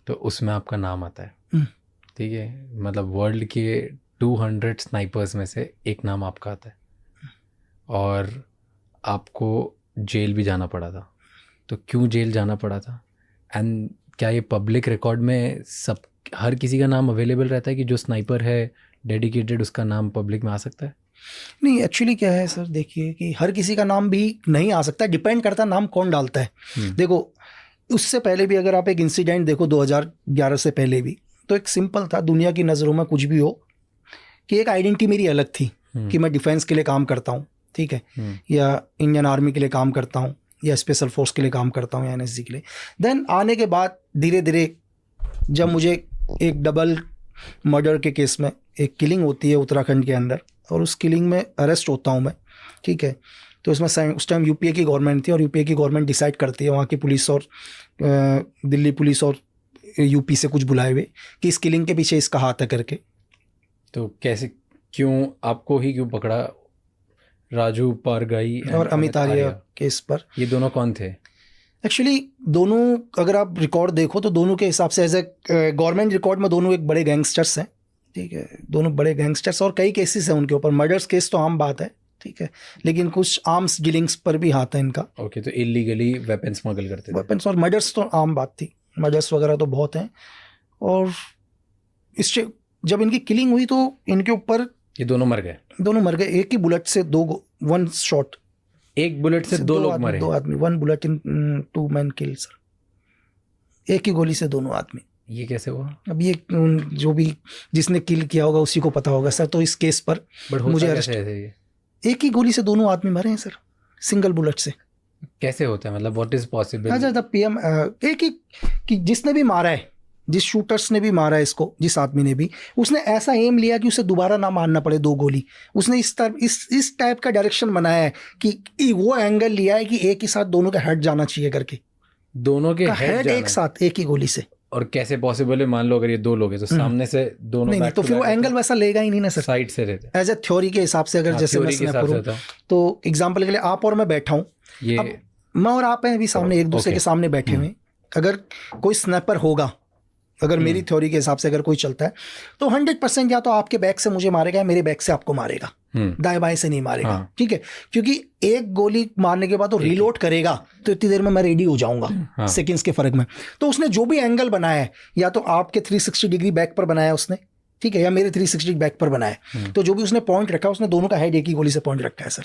तो उसमें आपका नाम आता है, ठीक है, मतलब वर्ल्ड के 200 स्नाइपर्स में से एक नाम आपका आता है, और आपको जेल भी जाना पड़ा था। तो क्यों जेल जाना पड़ा था? एंड क्या ये पब्लिक रिकॉर्ड में सब हर किसी का नाम अवेलेबल रहता है कि जो स्नाइपर है डेडिकेटेड, उसका नाम पब्लिक में आ सकता है? नहीं, एक्चुअली क्या है सर, देखिए कि हर किसी का नाम भी नहीं आ सकता, डिपेंड करता है नाम कौन डालता है। देखो, उससे पहले भी अगर आप एक इंसिडेंट देखो 2011 से पहले भी, तो एक सिंपल था, दुनिया की नज़रों में कुछ भी हो, कि एक आइडेंटिटी मेरी अलग थी कि मैं डिफेंस के लिए काम करता हूँ, ठीक है, या इंडियन आर्मी के लिए काम करता हूँ, या स्पेशल फोर्स के लिए काम करता हूँ, या एनएसजी के लिए। देन आने के बाद धीरे धीरे जब मुझे एक डबल मर्डर के केस में एक किलिंग होती है उत्तराखंड के अंदर, और उस किलिंग में अरेस्ट होता हूँ मैं, ठीक है, तो इसमें उस टाइम यूपीए की गवर्नमेंट थी, और यूपीए की गवर्नमेंट डिसाइड करती है, वहाँ की पुलिस और दिल्ली पुलिस और यूपी से कुछ बुलाए हुए, कि इस किलिंग के पीछे इसका हाथ है करके। तो कैसे, क्यों आपको ही क्यों पकड़ा? राजू पारगाई और अमित आर्य केस पर। ये दोनों कौन थे? एक्चुअली दोनों, अगर आप रिकॉर्ड देखो तो दोनों के हिसाब से एज ए गवर्नमेंट रिकॉर्ड में दोनों एक बड़े गैंगस्टर्स हैं, ठीक है, दोनों बड़े गैंगस्टर्स, और कई केसेस हैं उनके ऊपर। मर्डर्स केस तो आम बात है, ठीक है, लेकिन कुछ आर्म्स डीलिंग्स पर भी हाथ है इनका। ओके, तो इलीगली वेपन स्मगल करते थे। वेपन्स और मर्डर्स तो आम बात थी, मर्डर्स वगैरह तो बहुत हैं। और इससे जब इनकी किलिंग हुई तो इनके ऊपर ये दोनों मर गए? दोनों मर गए, एक ही बुलेट से वन शॉट, एक बुलेट से दो लोग मरे? 2 आदमी, 1 bullet in 2 man kill sir, एक ही गोली से दोनों आदमी। ये कैसे हुआ? अब ये जो भी जिसने किल किया होगा उसी को पता होगा सर। तो इस केस पर मुझे अरेस्ट, एक ही गोली से दोनों आदमी मरे हैं सर, सिंगल बुलेट से। कैसे होता है, मतलब व्हाट इज पॉसिबल? अच्छा, पीएम एक ही कि जिसने भी मारा है, जिस शूटर्स ने भी मारा है इसको, जिस आदमी ने भी, उसने ऐसा एम लिया कि उसे दोबारा ना मारना पड़े 2 गोली। उसने इस टाइप का डायरेक्शन बनाया है कि वो एंगल लिया है कि एक ही साथ दोनों का हेड जाना चाहिए करके, दोनों के हेड एक साथ एक ही गोली से। और कैसे पॉसिबल है? मान लो अगर ये 2 लोग हैं तो सामने से दोनों नहीं, तो फिर वो एंगल वैसा लेगा ही नहीं ना सर, साइड से रहते एज ए थ्योरी के हिसाब से। अगर जैसे मैं स्नैपर हूं, तो एग्जांपल के लिए आप और मैं बैठा हूं, ये मैं और आप हैं अभी सामने, एक दूसरे के सामने बैठे हुए। अगर कोई स्नैपर होगा, अगर मेरी थ्योरी के हिसाब से अगर कोई चलता है, तो 100% या तो आपके बैक से मुझे मारेगा या मेरे बैक से आपको मारेगा, दाएं बाएं से नहीं मारेगा, ठीक है, क्योंकि एक गोली मारने के बाद तो रीलोड करेगा, तो इतनी देर में मैं रेडी हो जाऊंगा, सेकंड्स के फर्क में। तो उसने जो भी एंगल बनाया है, या तो आपके 360 डिग्री बैक पर बनाया उसने, ठीक है, या मेरे 360 बैक पर बनाया, तो जो भी उसने पॉइंट रखा, उसने दोनों का हेड एक ही गोली से पॉइंट रखा है सर।